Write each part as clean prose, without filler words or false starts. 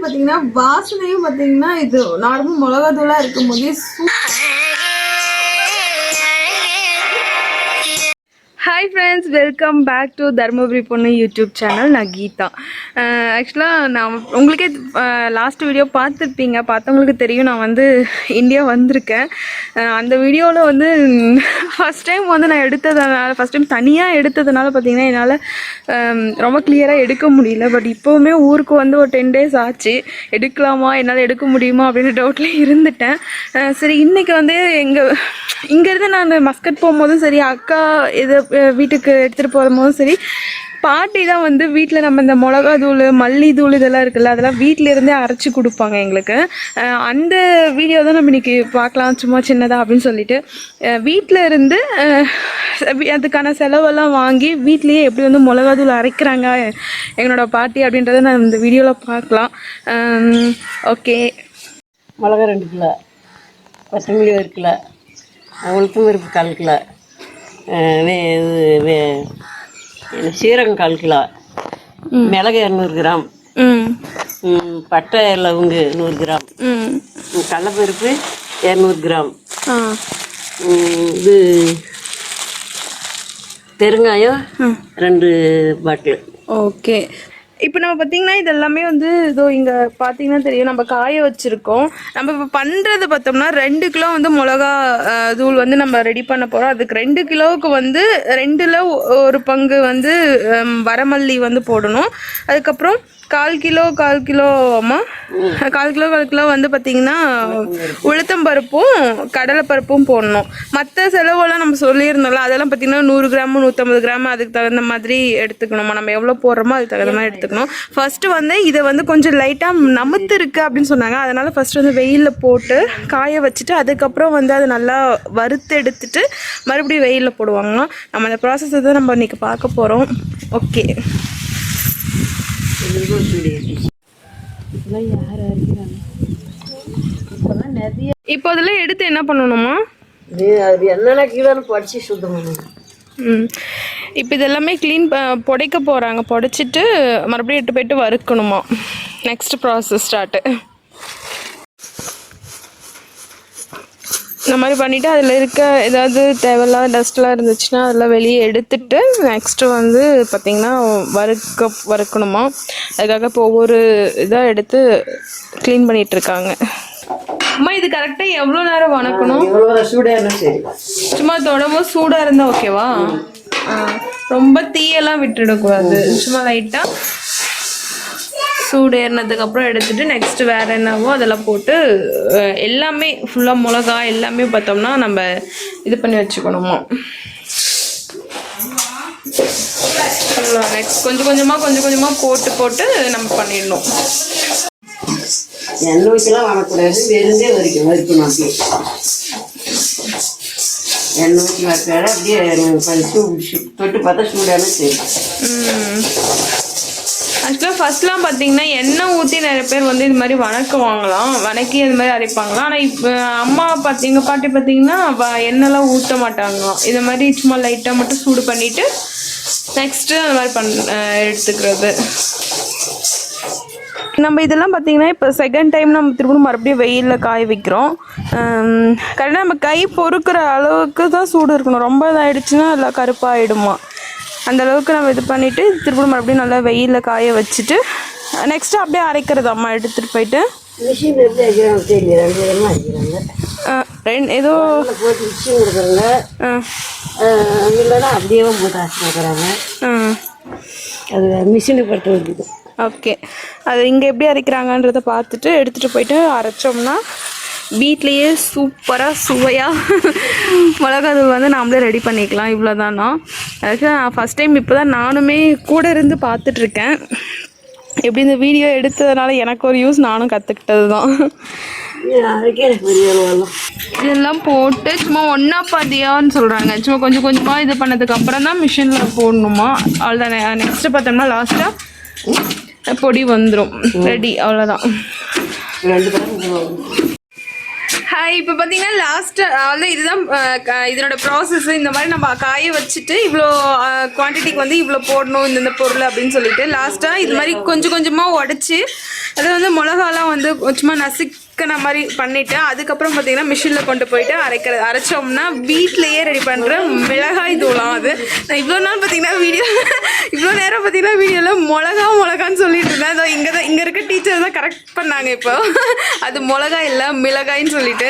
பாத்தீங்கன்னா வாசனையும் பாத்தீங்கன்னா இது நார்மல் மிளகாத்தூளா இருக்கும்போது Hi friends, welcome back to Dharmapuri Ponnu YouTube channel. நான் கீதா. ஆக்சுவலாக நான் உங்களுக்கே லாஸ்ட் வீடியோ பார்த்துருப்பீங்க, பார்த்தவங்களுக்கு தெரியும் நான் வந்து இந்தியா வந்திருக்கேன். அந்த வீடியோவில் வந்து ஃபஸ்ட் டைம் வந்து நான் எடுத்ததுனால, ஃபஸ்ட் டைம் தனியாக எடுத்ததுனால பார்த்தீங்கன்னா என்னால் ரொம்ப கிளியராக எடுக்க முடியல. பட் இப்போவுமே ஊருக்கு வந்து ஒரு 10 days ஆச்சு. எடுக்கலாமா, என்னால் எடுக்க முடியுமா அப்படின்னு டவுட்லேயே இருந்துட்டேன். சரி, இன்றைக்கி வந்து இங்கேருந்து நான் மஸ்கட் போகும்போதும் சரி, அக்கா இது வீட்டுக்கு எடுத்துகிட்டு போகும்போதும் சரி, பாட்டி தான் வந்து வீட்டில் நம்ம இந்த மிளகாத்தூள் மல்லித்தூள் இதெல்லாம் இருக்குல்ல, அதெல்லாம் வீட்டிலேருந்தே அரைச்சி கொடுப்பாங்க எங்களுக்கு. அந்த வீடியோ தான் நம்ம இன்றைக்கி பார்க்கலாம், சும்மா சின்னதாக அப்படின்னு சொல்லிட்டு. வீட்டில் இருந்து அதுக்கான செலவெல்லாம் வாங்கி வீட்லேயே எப்படி வந்து மிளகாத்தூள் அரைக்கிறாங்க எங்களோட பாட்டி அப்படின்றத நான் இந்த வீடியோவில் பார்க்கலாம். ஓகே, மிளகா 2 கிலோ, கொத்தமல்லி 1 கிலோ, உளுத்தம் பருப்பு 1/4 கிலோ, சீரகம் 1/4 கிலோ, மிளகு 200 கிராம், பட்டை லவங்கு 100 கிராம், கடலைப்பருப்பு 200 கிராம், இது பெருங்காயம் 2 பாட்டில். ஓகே, இப்போ நம்ம பார்த்திங்கன்னா இது எல்லாமே வந்து இதோ இங்கே பார்த்தீங்கன்னா தெரியும், நம்ம காய வச்சுருக்கோம். நம்ம இப்போ பண்ணுறது பார்த்தோம்னா 2 கிலோ வந்து மிளகா தூள் வந்து நம்ம ரெடி பண்ண போகிறோம். அதுக்கு 2 கிலோவுக்கு வந்து 2ல் 1 பங்கு வந்து வரமல்லி வந்து போடணும். அதுக்கப்புறம் 1/4 கிலோ 1/4 கிலோமா 1/4 கிலோ வந்து பார்த்திங்கன்னா உளுத்தம் பருப்பும் கடலை பருப்பும் போடணும். மற்ற செலவெல்லாம் நம்ம சொல்லியிருந்தோம்ல, அதெல்லாம் பார்த்திங்கன்னா 100 கிராம் 150 கிராம் அதுக்கு தகுந்த மாதிரி எடுத்துக்கணுமா. நம்ம எவ்வளோ போடுறோமோ அதுக்கு தகுந்த மாதிரி எடுத்துக்கணும். ஃபஸ்ட்டு வந்து இதை வந்து கொஞ்சம் லைட்டாக நமுத்து இருக்குது அப்படின்னு சொன்னாங்க. அதனால் ஃபஸ்ட்டு வந்து வெயிலில் போட்டு காய வச்சுட்டு அதுக்கப்புறம் வந்து அதை நல்லா வறுத்து எடுத்துட்டு மறுபடியும் வெயிலில் போடுவாங்க. நம்ம அந்த ப்ராசஸ் தான் நம்ம இன்றைக்கி பார்க்க போகிறோம். ஓகே, இப்போ அதெல்லாம் எடுத்து என்ன பண்ணணுமா? என்னென்ன கீழே படிச்சு சுத்தம் பண்ணணும். இப்போ இதெல்லாமே க்ளீன் புடைக்க போகிறாங்க. புடைச்சிட்டு மறுபடியும் எட்டு போய்ட்டு வறுக்கணுமா. Next process start. இந்த மாதிரி பண்ணிவிட்டு அதில் இருக்க ஏதாவது தேவையில்லாத டஸ்ட்லாம் இருந்துச்சுன்னா அதெல்லாம் வெளியே எடுத்துட்டு நெக்ஸ்ட்டு வந்து பார்த்திங்கன்னா வறுக்கணுமா. அதுக்காக இப்போ ஒவ்வொரு இதாக எடுத்து க்ளீன் பண்ணிகிட்ருக்காங்க. அம்மா, இது கரெக்டாக எவ்வளோ நேரம் வணக்கணும்? சும்மா தொடவும் சூடாக இருந்தால் ஓகேவா? ரொம்ப தீயெல்லாம் விட்டுடக்கூடாது. சும்மா லைட்டாக சூடு ஏறினதுக்கப்புறம் எடுத்துகிட்டு நெக்ஸ்ட்டு வேறு என்னவோ அதெல்லாம் போட்டு எல்லாமே ஃபுல்லாக மிளகா எல்லாமே பார்த்தோம்னா நம்ம இது பண்ணி வச்சுக்கணுமா. நெக்ஸ்ட் கொஞ்சம் கொஞ்சமாக போட்டு நம்ம பண்ணிடணும். எண்ணெய் ஊற்றிலாம் வாங்கக்கூடாது, வெறுந்தே வறுக்கணும். எண்ணெய் ஊற்றி வறுக்காத அப்படியே தொட்டு பார்த்தா சூடான சரி. ஆக்சுவலாக ஃபஸ்ட்லாம் பார்த்தீங்கன்னா எண்ணெய் ஊற்றி நிறைய பேர் வந்து இது மாதிரி வணக்கி இது மாதிரி அரைப்பாங்களாம். ஆனால் இப்போ அம்மா எங்கள் பாட்டி பார்த்தீங்கன்னா எண்ணெய்லாம் ஊற்ற மாட்டாங்களாம். இது மாதிரி சும்மா லைட்டாக மட்டும் சூடு பண்ணிவிட்டு நெக்ஸ்ட்டு அந்த மாதிரி எடுத்துக்கிறது. நம்ம இதெல்லாம் பார்த்திங்கன்னா இப்போ செகண்ட் டைம் நம்ம திரும்ப மறுபடியும் வெயிலில் காய வைக்கிறோம். கரெக்டாக நம்ம கை பொறுக்கிற அளவுக்கு தான் சூடு இருக்கணும். ரொம்ப இதாகிடுச்சுன்னா எல்லாம் கருப்பாகிடுமா. அந்த அளவுக்கு நம்ம இது பண்ணிவிட்டு திரும்ப மறுபடியும் நல்லா வெயிலில் காய வச்சுட்டு நெக்ஸ்ட்டு அப்படியே அரைக்கிறது. அம்மா எடுத்துகிட்டு போயிட்டு ஏதோ அப்படியே போட்டு அரைக்கிறாங்க. அது மிஷினை பொறுத்து வருது. ஓகே, அது இங்கே எப்படி அரைக்கிறாங்கன்றதை பார்த்துட்டு எடுத்துகிட்டு போயிட்டு அரைச்சோம்னா வீட்லேயே சூப்பராக சுவையாக மிளகாத்தூள் வந்து நாமளே ரெடி பண்ணிக்கலாம். இவ்வளோதானா. அதுக்கு நான் ஃபஸ்ட் டைம் இப்போ தான் நானுமே கூட இருந்து பார்த்துட்ருக்கேன். எப்படி இந்த வீடியோ எடுத்ததுனால எனக்கு ஒரு யூஸ், நானும் கற்றுக்கிட்டது தான். இதெல்லாம் போட்டு சும்மா ஒன்றா பாதியான்னு சொல்கிறாங்க. சும்மா கொஞ்சம் கொஞ்சமாக இது பண்ணதுக்கப்புறம் தான் மிஷினில் போடணுமா. அவ்வளோதானே. நெக்ஸ்ட்டு பார்த்தோம்னா லாஸ்ட்டாக பொடி வந்துடும். ரெடி, அவ்வளோதான். இப்போ பார்த்தீங்கன்னா லாஸ்ட்டு இதுதான் இதனோட ப்ராசஸ். இந்த மாதிரி நம்ம காய வச்சுட்டு இவ்வளோ குவான்டிட்டிக்கு வந்து இவ்வளோ போடணும் இந்த பொருள் அப்படின்னு சொல்லிட்டு லாஸ்ட்டாக இது மாதிரி கொஞ்சம் கொஞ்சமாக உடச்சி அதை வந்து மிளகாலாம் வந்து சும்மா நசுக்கின மாதிரி பண்ணிவிட்டு அதுக்கப்புறம் பார்த்தீங்கன்னா மிஷினில் கொண்டு போயிட்டு அரைச்சோம்னா வீட்டிலையே ரெடி பண்ணுற மிளகாய் தூளாம் அது. நான் இவ்வளோ நாள் பார்த்தீங்கன்னா இவ்வளோ நேரம் பார்த்தீங்கன்னா வீடியோவில் மிளகான்னு சொல்லிட்டு இருந்தேன். அதோ இங்கே இருக்க டீச்சர் தான் கரெக்ட் பண்ணாங்க. இப்போ அது மிளகாய் இல்லை மிளகாய்ன்னு சொல்லிட்டு.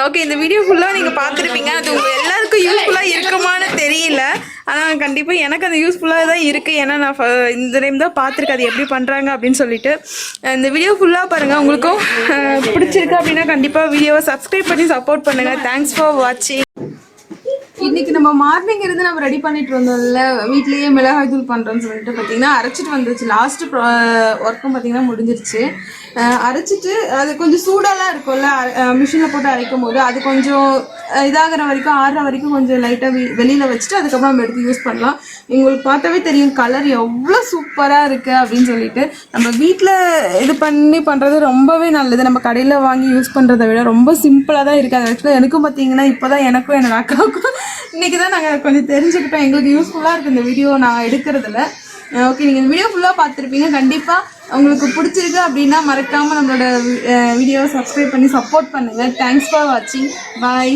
ஓகே, இந்த வீடியோ ஃபுல்லாக நீங்கள் பார்த்துருப்பீங்க. அது உங்கள் எல்லாருக்கும் யூஸ்ஃபுல்லாக இருக்குமான்னு தெரியல. ஆனால் கண்டிப்பாக எனக்கு அது யூஸ்ஃபுல்லாக தான் இருக்குது. ஏன்னா நான் இந்த டைம் தான் பார்த்துருக்கேன் அது எப்படி பண்ணுறாங்க அப்படின்னு சொல்லிட்டு. இந்த வீடியோ ஃபுல்லாக பாருங்கள். உங்களுக்கும் பிடிச்சிருக்கு அப்படின்னா கண்டிப்பாக வீடியோவை சப்ஸ்கிரைப் பண்ணி சப்போர்ட் பண்ணுங்கள். தேங்க்ஸ் ஃபார் வாட்சிங். இன்றைக்கி நம்ம மார்னிங் இருந்து நம்ம ரெடி பண்ணிட்டு வந்தோம்ல, வீட்லேயே மிளகாய் தூள் பண்ணுறோன்னு சொல்லிட்டு பார்த்தீங்கன்னா அரைச்சிட்டு வந்துருச்சு. லாஸ்ட்டு ஒர்க்கும் பார்த்தீங்கன்னா முடிஞ்சிருச்சு. அரைச்சிட்டு அது கொஞ்சம் சூடாலாம் இருக்கும்ல, மிஷினில் போட்டு அரைக்கும் போது அது கொஞ்சம் இதாகிற வரைக்கும் ஆறுற வரைக்கும் கொஞ்சம் லைட்டாக வெளியில் வச்சுட்டு அதுக்கப்புறம் நம்ம எடுத்து யூஸ் பண்ணலாம். உங்களுக்கு பார்த்தாவே தெரியும் கலர் எவ்வளோ சூப்பராக இருக்குது அப்படின்னு சொல்லிட்டு. நம்ம வீட்டில் இது பண்ணி பண்ணுறது ரொம்பவே நல்லது. நம்ம கடையில் வாங்கி யூஸ் பண்ணுறதை விட ரொம்ப சிம்பிளாக தான் இருக்குது. அது ஆக்சுவலாக எனக்கும் பார்த்தீங்கன்னா இப்போ தான் எனக்கும் என்னோட அக்காவுக்கும் இன்றைக்கி தான் நாங்கள் கொஞ்சம் தெரிஞ்சுக்கிட்டோம். எங்களுக்கு யூஸ்ஃபுல்லாக இருக்குது இந்த வீடியோ நான் எடுக்கிறதுல. ஓகே, நீங்கள் இந்த வீடியோ ஃபுல்லாக பார்த்துருப்பீங்க. கண்டிப்பாக உங்களுக்கு பிடிச்சிருக்கு அப்படின்னா மறக்காமல் நம்மளோட வீடியோவை சப்ஸ்கிரைப் பண்ணி சப்போர்ட் பண்ணுங்கள். தேங்க்ஸ் ஃபார் வாட்சிங். பாய்.